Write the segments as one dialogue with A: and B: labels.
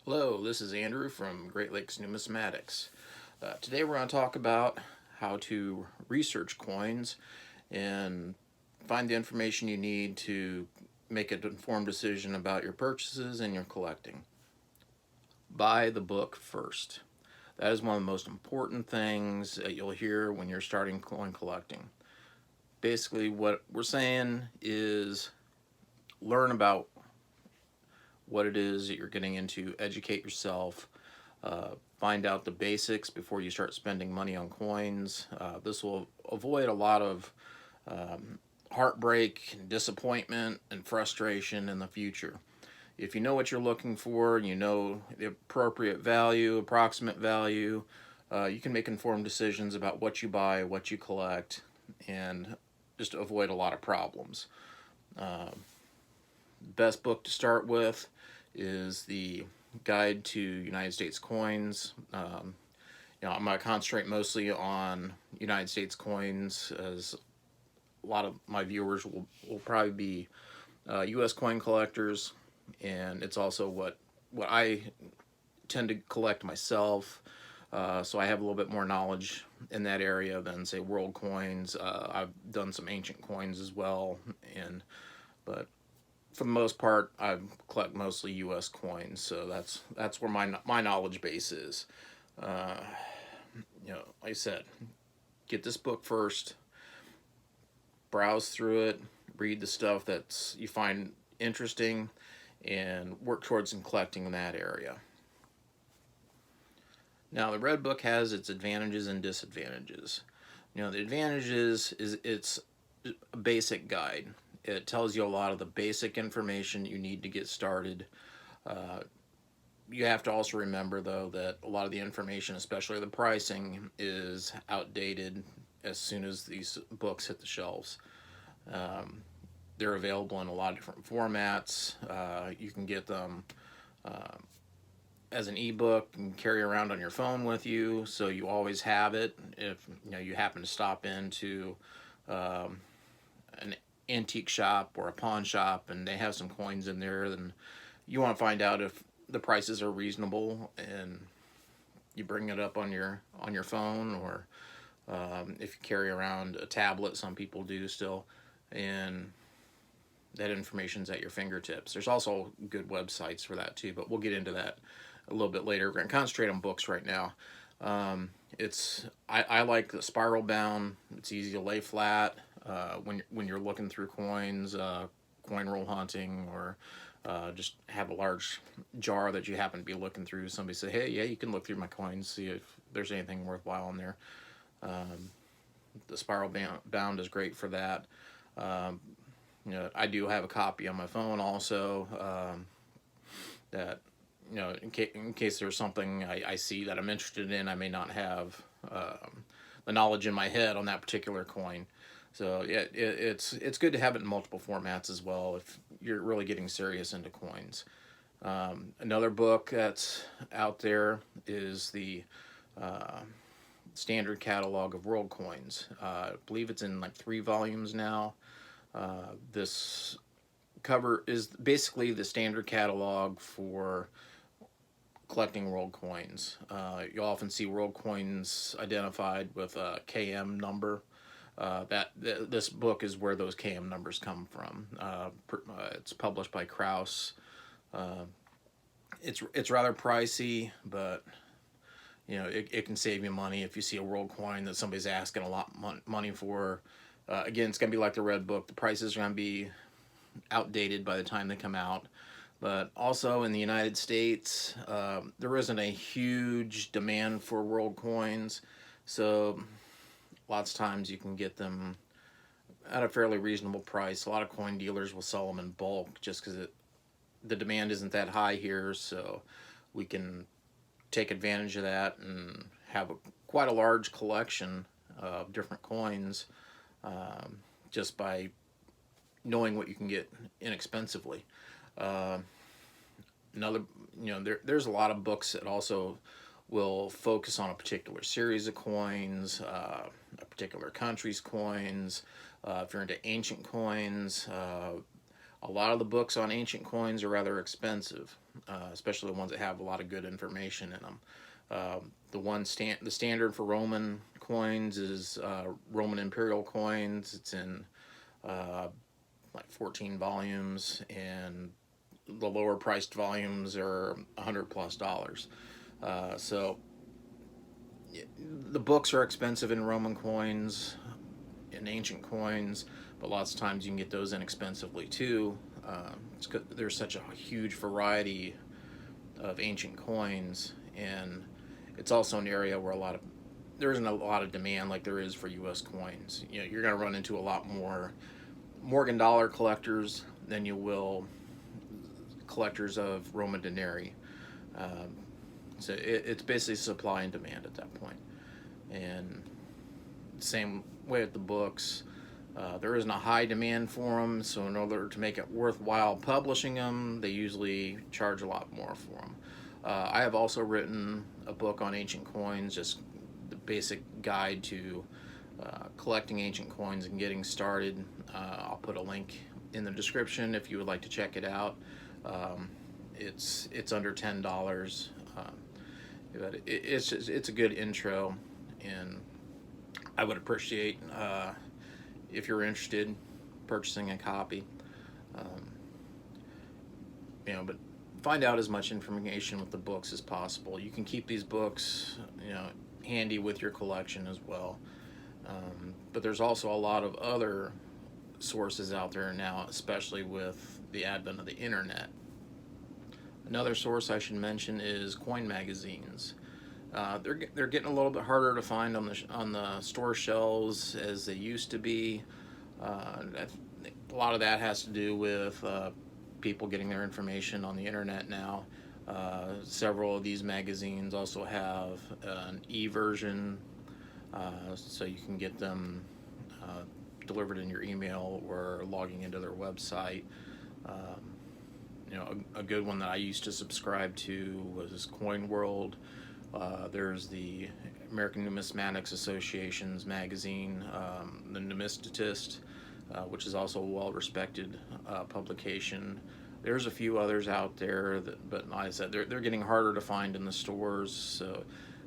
A: Hello, this is Andrew from Great Lakes Numismatics. Today we're going to talk about how to research coins and find the information you need to make an informed decision about your purchases and your collecting. Buy the book first. That is one of the most important things that you'll hear when you're starting coin collecting. Basically, what we're saying is learn about what it is that you're getting into, educate yourself, find out the basics before you start spending money on coins. This will avoid a lot of heartbreak, disappointment, and frustration in the future. If you know what you're looking for, you know the appropriate value, approximate value, you can make informed decisions about what you buy, what you collect, and just avoid a lot of problems. Best book to start with is the Guide to United States Coins. I'm going to concentrate mostly on United States coins, as a lot of my viewers will probably be U.S. coin collectors, and it's also what I tend to collect myself. So I have a little bit more knowledge in that area than, say, world coins. I've done some ancient coins as well, but for the most part, I collect mostly U.S. coins. So that's where my knowledge base is. Uh, like I said, get this book first, browse through it, read the stuff that you find interesting, and work towards collecting in that area. Now, the Red Book has its advantages and disadvantages. The advantages is it's a basic guide. It tells you a lot of the basic information you need to get started. Uh, you have to also remember, though, that a lot of the information, especially the pricing, is outdated as soon as these books hit the shelves. Um, they're available in a lot of different formats. You can get them uh, as an ebook and carry around on your phone with you, so you always have it. If you happen to stop into um, an antique shop or a pawn shop and they have some coins in there, then you want to find out if the prices are reasonable, and you bring it up on your phone, or if you carry around a tablet, some people do still, and that information's at your fingertips. There's also good websites for that too, but we'll get into that a little bit later. We're going to concentrate on books right now. I like the spiral bound. It's easy to lay flat when you're looking through coins, coin roll hunting, or just have a large jar that you happen to be looking through. Somebody say, hey, yeah, you can look through my coins, see if there's anything worthwhile in there. The spiral bound is great for that. Um, I do have a copy on my phone also, that, in case there's something I see that I'm interested in, I may not have the knowledge in my head on that particular coin. So yeah, it's good to have it in multiple formats as well if you're really getting serious into coins. Another book that's out there is the uh, Standard Catalog of World Coins. I believe it's in like 3 volumes now. This cover is basically the standard catalog for collecting world coins. You'll often see world coins identified with a KM number. This book is where those KM numbers come from. It's published by Kraus. Uh, it's rather pricey, but it can save you money if you see a world coin that somebody's asking a lot money for. Again, it's gonna be like the Red Book. The prices are gonna be outdated by the time they come out. But also in the United States, there isn't a huge demand for world coins, so lots of times you can get them at a fairly reasonable price. A lot of coin dealers will sell them in bulk just because the demand isn't that high here, so we can take advantage of that and have quite a large collection of different coins, just by knowing what you can get inexpensively. Uh, another, there's a lot of books that also will focus on a particular series of coins, a particular country's coins. If you're into ancient coins, A lot of the books on ancient coins are rather expensive, especially the ones that have a lot of good information in them. The standard for Roman coins is Roman imperial coins. It's in uh, like 14 volumes, and the lower priced volumes are $100 plus. So the books are expensive in Roman coins, in ancient coins, but lots of times you can get those inexpensively too. There's such a huge variety of ancient coins, and it's also an area where there isn't a lot of demand like there is for U.S. coins. You know, you're going to run into a lot more Morgan dollar collectors than you will collectors of Roman denarii. Um, it's basically supply and demand at that point. And same way with the books. There isn't a high demand for them, so in order to make it worthwhile publishing them, they usually charge a lot more for them. I have also written a book on ancient coins, just the basic guide to collecting ancient coins and getting started. I'll put a link in the description if you would like to check it out. Um, it's under $10, but it's a good intro, and I would appreciate if you're interested purchasing a copy. Um, but find out as much information with the books as possible. You can keep these books, handy with your collection as well. But there's also a lot of other sources out there now, especially with the advent of the internet. Another source I should mention is coin magazines. They're getting a little bit harder to find on the store shelves as they used to be. A lot of that has to do with people getting their information on the internet now. Several of these magazines also have an e-version, so you can get them delivered in your email or logging into their website. A good one that I used to subscribe to was Coin World. There's the American Numismatics Association's magazine, the Numismatist, which is also a well-respected publication. There's a few others out there, but like I said, they're getting harder to find in the stores. So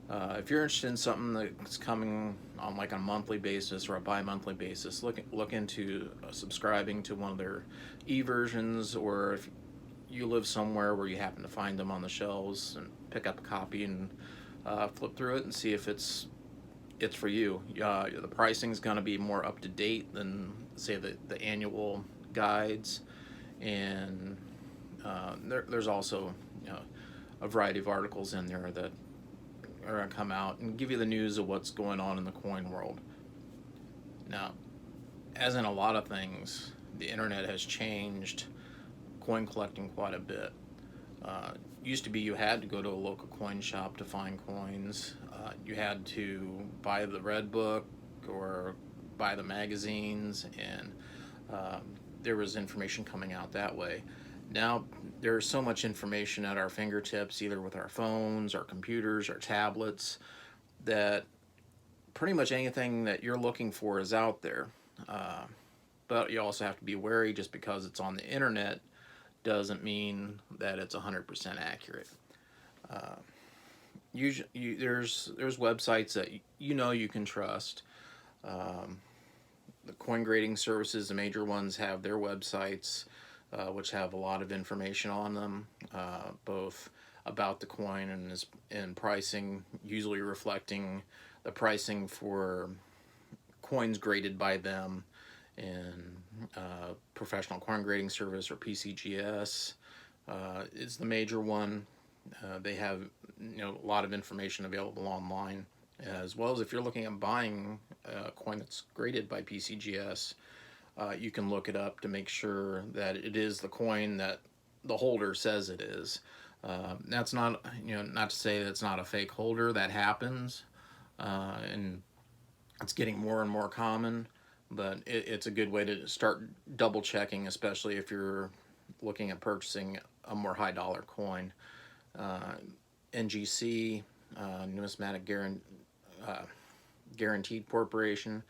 A: if you're interested in something that's coming on like a monthly basis or a bi-monthly basis, look into subscribing to one of their e-versions, or if you live somewhere where you happen to find them on the shelves, and pick up a copy and flip through it and see if it's for you. The pricing is going to be more up to date than, say, the annual guides, and there's also a variety of articles in there that are going to come out and give you the news of what's going on in the coin world. Now, as in a lot of things, the internet has changed coin collecting quite a bit. Used to be you had to go to a local coin shop to find coins. You had to buy the red book or buy the magazines, and there was information coming out that way. Now there's so much information at our fingertips, either with our phones, our computers, our tablets, that pretty much anything that you're looking for is out there. But you also have to be wary. Just because it's on the internet doesn't mean that it's 100% accurate. Usually, there's websites that you can trust. The coin grading services, the major ones, have their websites, which have a lot of information on them, both about the coin and pricing, usually reflecting the pricing for coins graded by them in Professional Coin Grading Service, or PCGS, is the major one. They have a lot of information available online, as well as if you're looking at buying a coin that's graded by PCGS, you can look it up to make sure that it is the coin that the holder says it is. That's not not to say that it's not a fake holder. That happens, and it's getting more and more common. But it's a good way to start double checking, especially if you're looking at purchasing a more high dollar coin. NGC, Numismatic Guaranteed Corporation,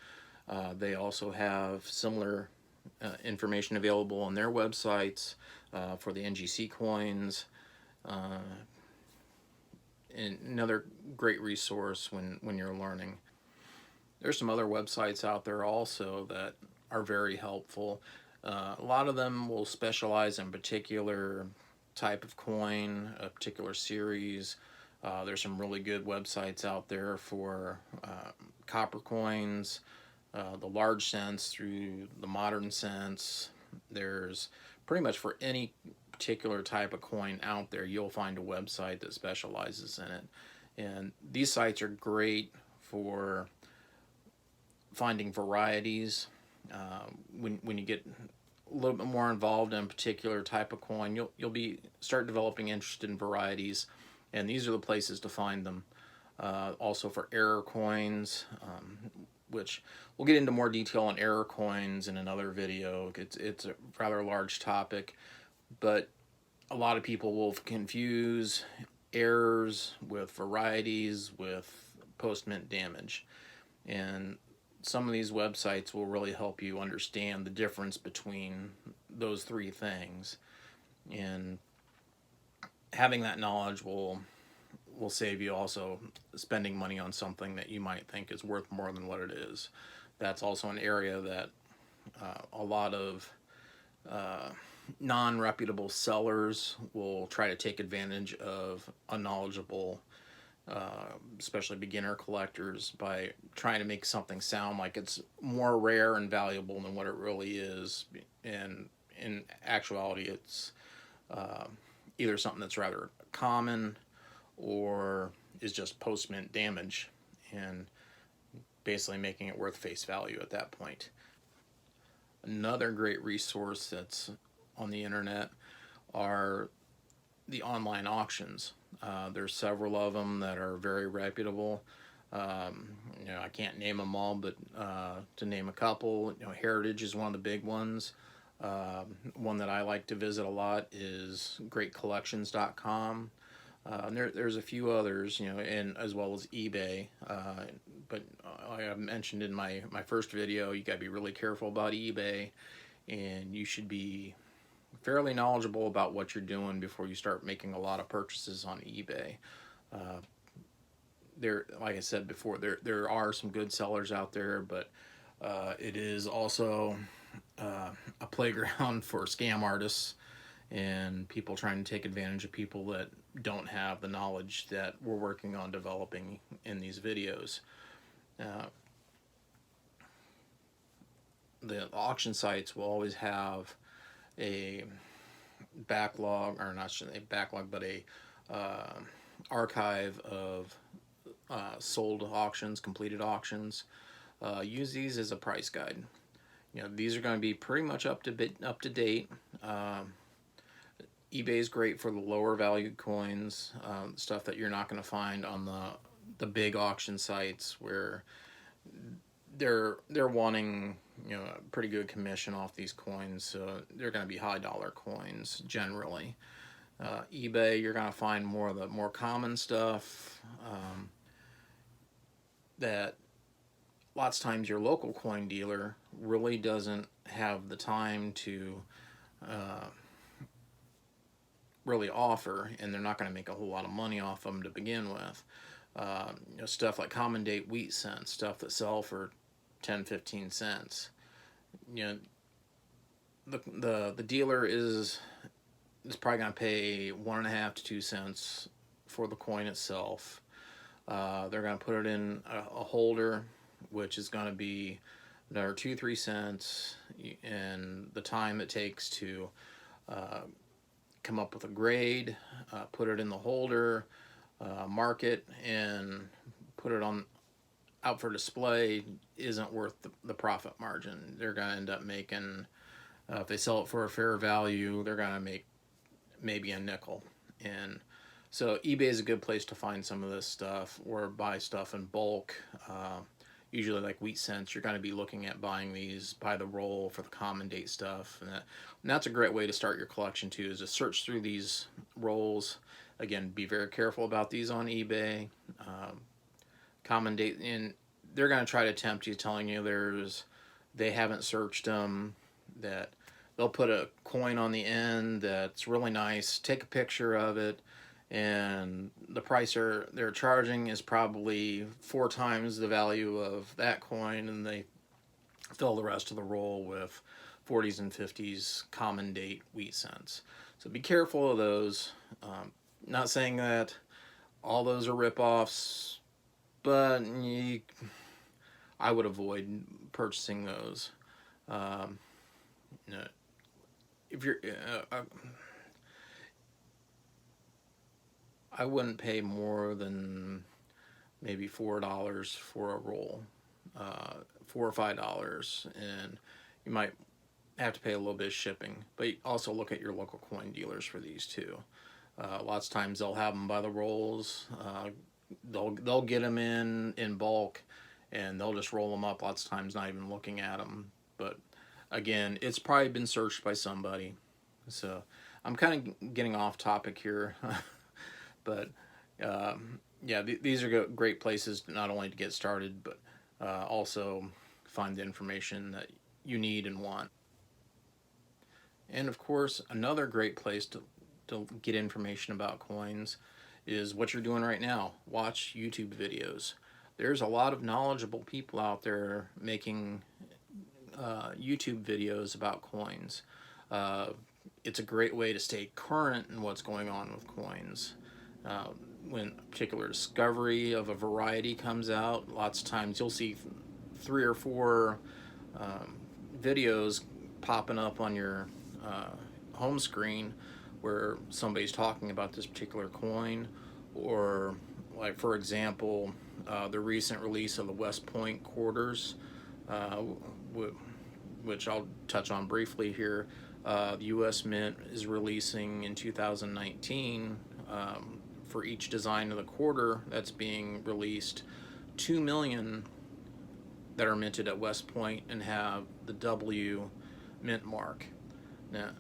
A: they also have similar information available on their websites for the NGC coins. Uh, and another great resource when you're learning. There's some other websites out there also that are very helpful. A lot of them will specialize in particular type of coin, a particular series. There's some really good websites out there for copper coins, the large cents through the modern cents. There's pretty much for any particular type of coin out there, you'll find a website that specializes in it. And these sites are great for finding varieties. When you get a little bit more involved in a particular type of coin, you'll be start developing interest in varieties, and these are the places to find them. Also for error coins, which we'll get into more detail on error coins in another video. It's a rather large topic, but a lot of people will confuse errors with varieties with post-mint damage, and some of these websites will really help you understand the difference between those three things, and having that knowledge will save you also spending money on something that you might think is worth more than what it is. That's also an area that a lot of non-reputable sellers will try to take advantage of unknowledgeable, especially beginner collectors, by trying to make something sound like it's more rare and valuable than what it really is. And in actuality, it's either something that's rather common or is just post-mint damage, and basically making it worth face value at that point. Another great resource that's on the internet are the online auctions. There's several of them that are very reputable. I can't name them all, but to name a couple, Heritage is one of the big ones. One that I like to visit a lot is greatcollections.com. And there's a few others, and as well as eBay. But like I mentioned in my first video, you got to be really careful about eBay, and you should be fairly knowledgeable about what you're doing before you start making a lot of purchases on eBay. Like I said before, there are some good sellers out there, but it is also a playground for scam artists and people trying to take advantage of people that don't have the knowledge that we're working on developing in these videos. The auction sites will always have a backlog, or not a backlog, but a archive of sold auctions, completed auctions. Use these as a price guide. These are going to be pretty much up to date. eBay is great for the lower valued coins, stuff that you're not going to find on the big auction sites, where they're wanting a pretty good commission off these coins, so they're going to be high dollar coins generally. eBay, you're going to find more of the more common stuff that lots of times your local coin dealer really doesn't have the time to really offer, and they're not going to make a whole lot of money off them to begin with. Stuff like common date wheat cents, stuff that sell for 10-15 cents. The dealer is probably going to pay 1.5 to 2 cents for the coin itself. They're going to put it in a holder, which is going to be another 2-3 cents, and the time it takes to come up with a grade, put it in the holder, mark it, and put it out for display isn't worth the profit margin. They're going to end up making, if they sell it for a fair value, they're going to make maybe a nickel. And so eBay is a good place to find some of this stuff, or buy stuff in bulk. Usually like wheat cents, you're going to be looking at buying these by the roll for the common date stuff. And that's a great way to start your collection too, is to search through these rolls. Again, be very careful about these on eBay. Common date, and they're going to try to tempt you, telling you they haven't searched them, that they'll put a coin on the end that's really nice, take a picture of it, and the price they're charging is probably 4 times the value of that coin, and they fill the rest of the roll with 40s and 50s common date wheat cents. So be careful of those. Not saying that all those are ripoffs, but I would avoid purchasing those. Um, if you're, I wouldn't pay more than maybe $4 for a roll, $4 or $5, and you might have to pay a little bit of shipping. But also look at your local coin dealers for these too. Lots of times they'll have them by the rolls. They'll get them in bulk, and they'll just roll them up. Lots of times not even looking at them. But again, it's probably been searched by somebody. So I'm kind of getting off topic here, but yeah, these are great places not only to get started, but also find the information that you need and want. And of course, another great place to get information about coins is what you're doing right now. Watch YouTube videos. There's a lot of knowledgeable people out there making YouTube videos about coins. It's a great way to stay current in what's going on with coins. When a particular discovery of a variety comes out, lots of times you'll see 3 or 4 videos popping up on your home screen where somebody's talking about this particular coin, or like for example the recent release of the West Point quarters, which I'll touch on briefly here. The US Mint is releasing in 2019 for each design of the quarter that's being released, 2 million that are minted at West Point and have the W mint mark. Now,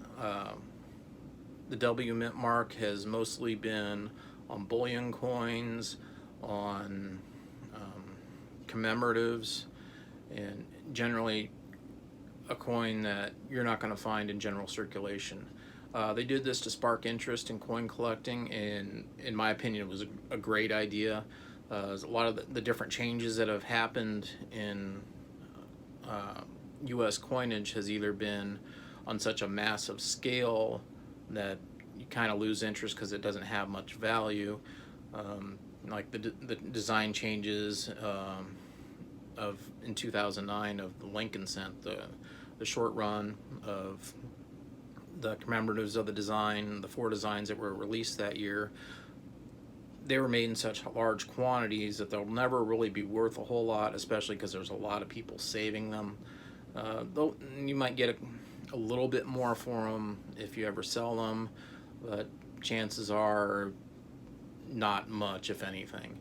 A: the W mint mark has mostly been on bullion coins, on commemoratives, and generally a coin that you're not going to find in general circulation. They did this to spark interest in coin collecting, and in my opinion it was a great idea. A lot of the different changes that have happened in US coinage has either been on such a massive scale that you kind of lose interest because it doesn't have much value, like the design changes of in 2009 of the Lincoln cent, the short run of the commemoratives of the design, the 4 designs that were released that year. They were made in such large quantities that they'll never really be worth a whole lot, especially because there's a lot of people saving them. Though you might get a little bit more for them if you ever sell them, but chances are not much, if anything.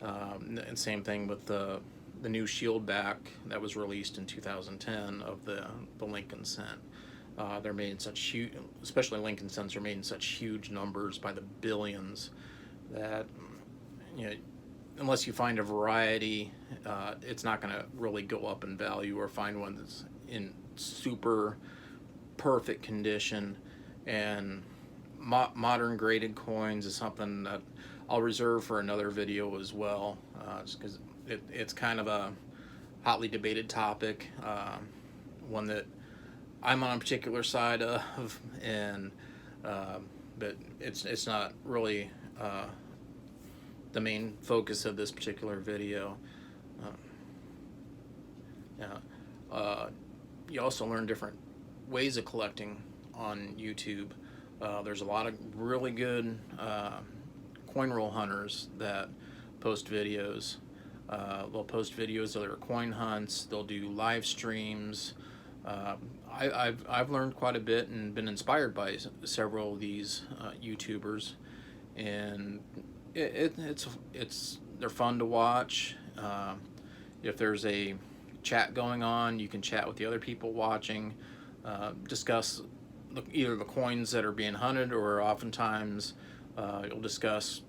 A: And same thing with the new shield back that was released in 2010 of the Lincoln cent. They're made in such huge, especially Lincoln cents are made in such huge numbers by the billions that, you know, unless you find a variety, it's not going to really go up in value, or find one that's in super perfect condition. And modern graded coins is something that I'll reserve for another video as well, just because it's kind of a hotly debated topic, one that I'm on a particular side of, and but it's not really the main focus of this particular video. You also learn different ways of collecting on YouTube. There's a lot of really good coin roll hunters that post videos. They'll post videos of their coin hunts. They'll do live streams. I've learned quite a bit and been inspired by several of these YouTubers, and they're fun to watch. If there's a chat going on, you can chat with the other people watching, discuss either the coins that are being hunted, or oftentimes you'll discuss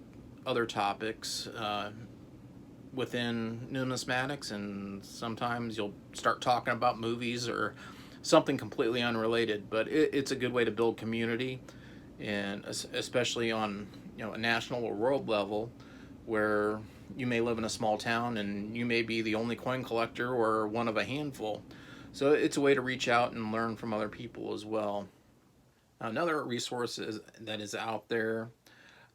A: other topics within numismatics, and sometimes you'll start talking about movies or something completely unrelated, but it's a good way to build community, and especially on a national or world level, where you may live in a small town and you may be the only coin collector or one of a handful. So it's a way to reach out and learn from other people as well. Another resource that is out there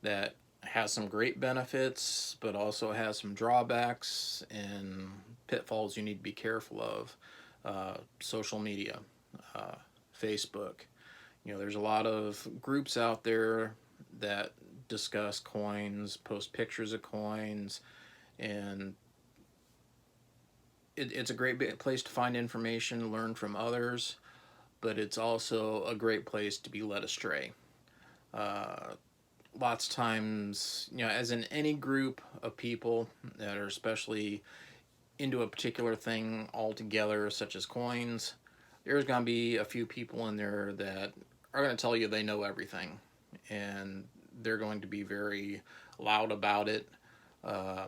A: that has some great benefits, but also has some drawbacks and pitfalls you need to be careful of. Social media, uh, Facebook. There's a lot of groups out there that discuss coins, post pictures of coins, and it's a great place to find information, learn from others, but it's also a great place to be led astray. Uh, Lots of times, as in any group of people that are especially into a particular thing altogether, such as coins, there's going to be a few people in there that are going to tell you they know everything, and they're going to be very loud about it. Uh,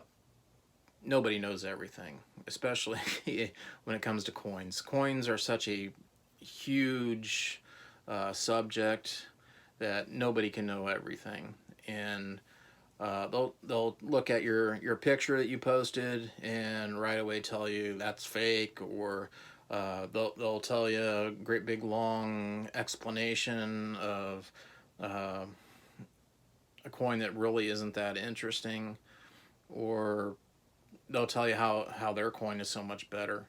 A: Nobody knows everything, especially when it comes to coins. Coins are such a huge subject that nobody can know everything, and they'll look at your picture that you posted and right away tell you that's fake, or they'll tell you a great big long explanation of uh, a coin that really isn't that interesting, or they'll tell you how their coin is so much better.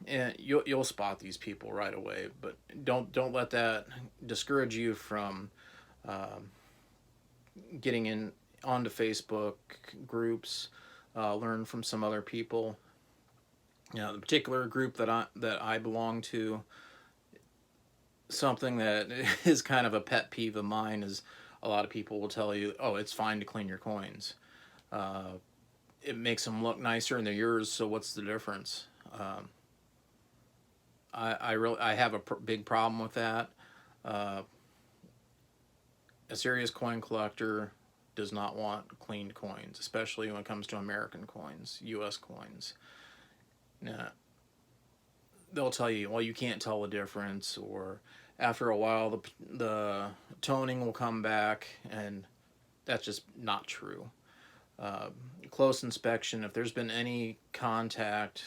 A: And you'll spot these people right away, but don't let that discourage you from um, getting in onto Facebook groups, learn from some other people. The particular group that I belong to, something that is kind of a pet peeve of mine is a lot of people will tell you, "Oh, it's fine to clean your coins. Uh, it makes them look nicer and they're yours. So what's the difference?" I have a big problem with that. Uh, a serious coin collector does not want cleaned coins, especially when it comes to American coins, U.S. coins. Now, they'll tell you, well, you can't tell the difference, or after a while, the toning will come back, and that's just not true. Uh, Close inspection, if there's been any contact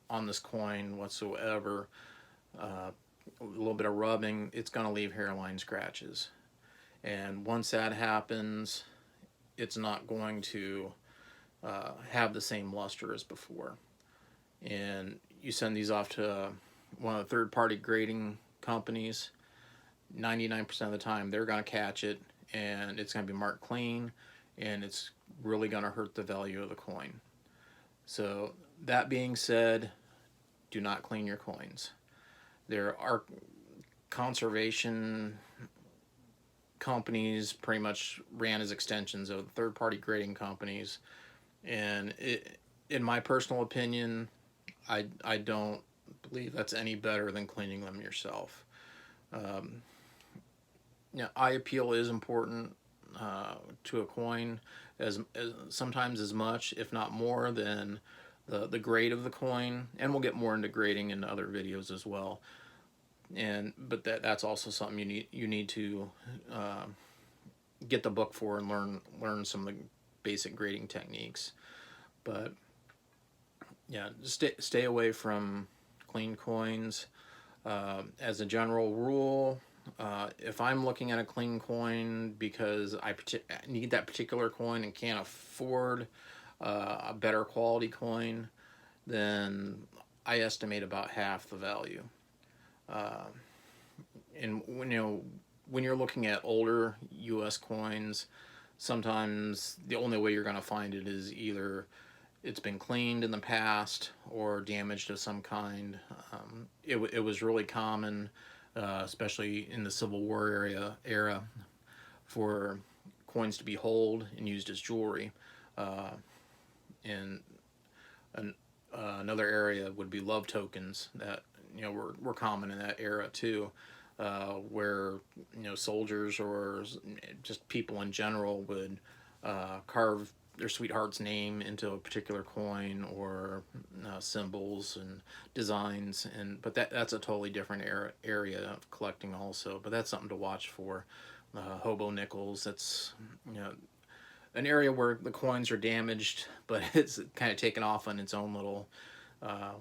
A: on this coin whatsoever, a little bit of rubbing, it's going to leave hairline scratches. And once that happens, it's not going to have the same luster as before. And you send these off to one of the third-party grading companies, 99% of the time they're going to catch it, and it's going to be marked clean, and it's really going to hurt the value of the coin. So that being said, do not clean your coins. There are conservation companies pretty much ran as extensions of third-party grading companies, and in my personal opinion, I don't believe that's any better than cleaning them yourself. Um, Eye appeal is important to a coin as sometimes as much, if not more, than the grade of the coin, and we'll get more into grading in other videos as well. But that's also something you need to get the book for and learn some of the basic grading techniques. But yeah, stay away from clean coins. As a general rule, if I'm looking at a clean coin because I need that particular coin and can't afford a better quality coin, then I estimate about half the value. Uh, and when you're looking at older U.S. coins, sometimes the only way you're going to find it is either it's been cleaned in the past or damaged of some kind. It was really common, especially in the Civil War era, for coins to be holed and used as jewelry. Uh, and another area would be love tokens that were common in that era too, where soldiers or just people in general would carve their sweetheart's name into a particular coin, or symbols and designs, but that's a totally different area of collecting also. But that's something to watch for. Hobo nickels. That's, an area where the coins are damaged, but it's kind of taken off on its own little uh,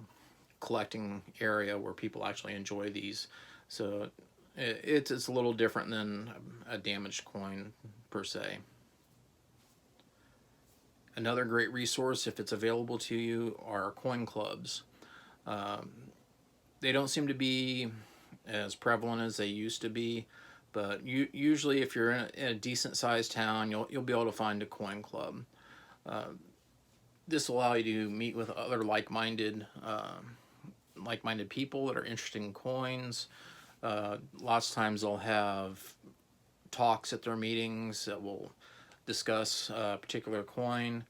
A: collecting area where people actually enjoy these. So it's a little different than a damaged coin per se. Another great resource, if it's available to you, are coin clubs. Um, they don't seem to be as prevalent as they used to be, but usually if you're in a decent sized town, you'll be able to find a coin club. Uh, this will allow you to meet with other like-minded people that are interested in coins. Lots of times they'll have talks at their meetings that will discuss a particular coin.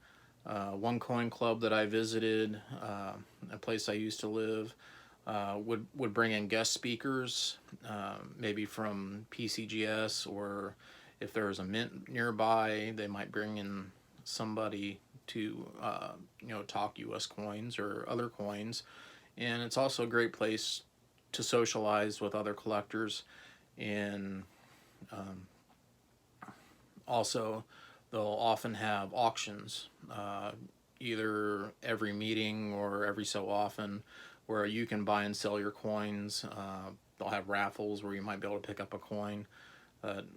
A: One coin club that I visited, a place I used to live, would bring in guest speakers, maybe from PCGS, or if there was a mint nearby, they might bring in somebody to talk U.S. coins or other coins. And it's also a great place to socialize with other collectors. And also they'll often have auctions, either every meeting or every so often, where you can buy and sell your coins. They'll have raffles where you might be able to pick up a coin.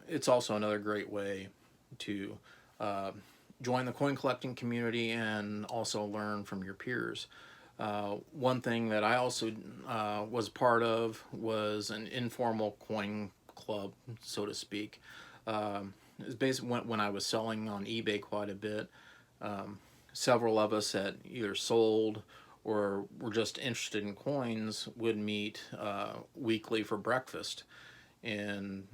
A: It's also another great way to join the coin collecting community and also learn from your peers. One thing that I also was part of was an informal coin club, so to speak. It was basically when I was selling on eBay quite a bit. Several of us that either sold or were just interested in coins would meet weekly for breakfast. And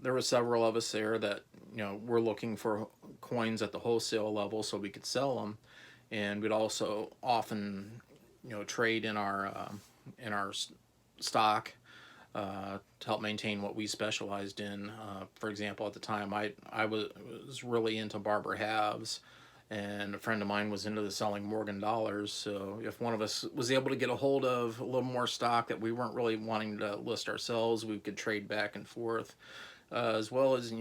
A: there were several of us there that were looking for coins at the wholesale level so we could sell them, and we'd also often trade in our stock to help maintain what we specialized in. For example, at the time I was really into barber halves, and a friend of mine was into the selling Morgan dollars. So if one of us was able to get a hold of a little more stock that we weren't really wanting to list ourselves, we could trade back and forth, as well as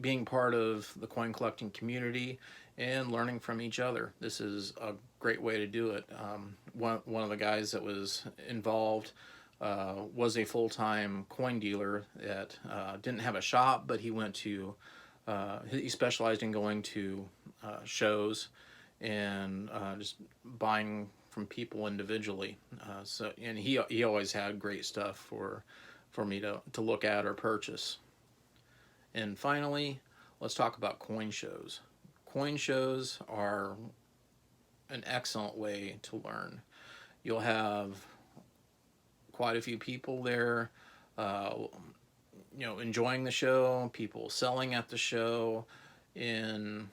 A: being part of the coin collecting community and learning from each other. This is a great way to do it. One of the guys that was involved was a full-time coin dealer that didn't have a shop, but he specialized in going to shows and just buying from people individually. And he always had great stuff for me to look at or purchase. And finally, let's talk about coin shows. Coin shows are an excellent way to learn. You'll have quite a few people there, enjoying the show, people selling at the show. And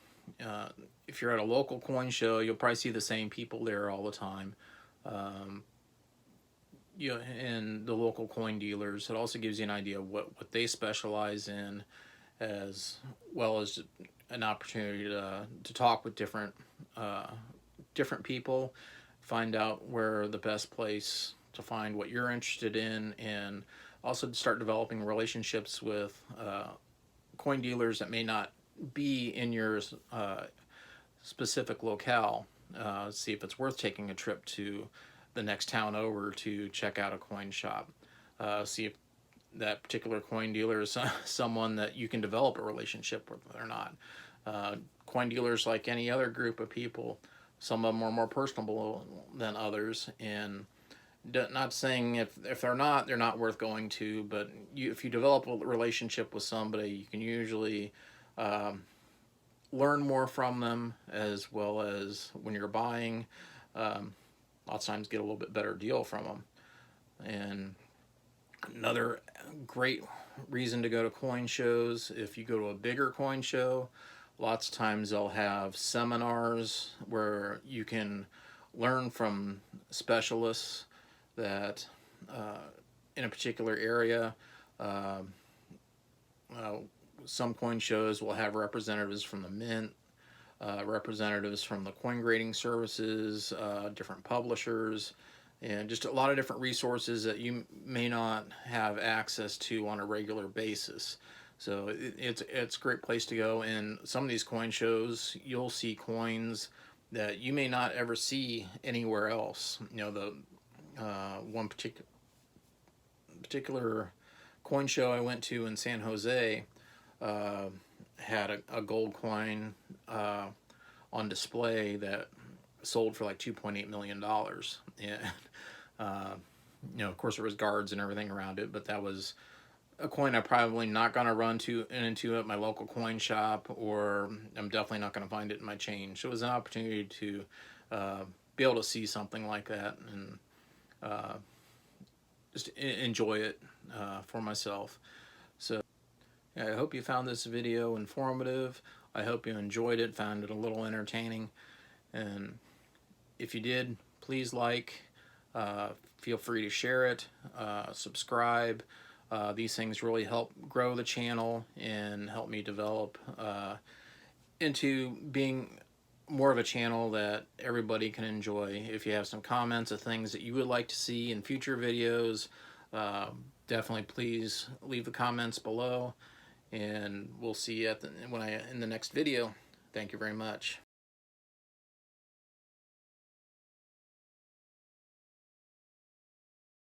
A: if you're at a local coin show, you'll probably see the same people there all the time. And the local coin dealers, it also gives you an idea of what they specialize in, as well as an opportunity to talk with different people, find out where the best place to find what you're interested in, and also to start developing relationships with coin dealers that may not be in your specific locale. See if it's worth taking a trip to the next town over to check out a coin shop. See if that particular coin dealer is someone that you can develop a relationship with or not. Coin dealers, like any other group of people, some of them are more personable than others, and not saying if they're not worth going to, but if you develop a relationship with somebody, you can usually learn more from them, as well as when you're buying, lots of times get a little bit better deal from them. And another great reason to go to coin shows, if you go to a bigger coin show, lots of times they'll have seminars where you can learn from specialists that in a particular area. Some coin shows will have representatives from the mint, representatives from the coin grading services, different publishers, and just a lot of different resources that you may not have access to on a regular basis. So it's a great place to go. And some of these coin shows, you'll see coins that you may not ever see anywhere else. You know, the one particular coin show I went to in San Jose uh, had a gold coin on display that sold for like $2.8 million. And you know, of course, there was guards and everything around it, but that was a coin I'm probably not going to run into at my local coin shop, or I'm definitely not going to find it in my chain. So it was an opportunity to be able to see something like that and just enjoy it for myself. So yeah, I hope you found this video informative. I hope you enjoyed it, found it a little entertaining. And if you did, please feel free to share it, subscribe. These things really help grow the channel and help me develop into being more of a channel that everybody can enjoy. If you have some comments of things that you would like to see in future videos, definitely please leave the comments below, and we'll see you in the next video. Thank you very much.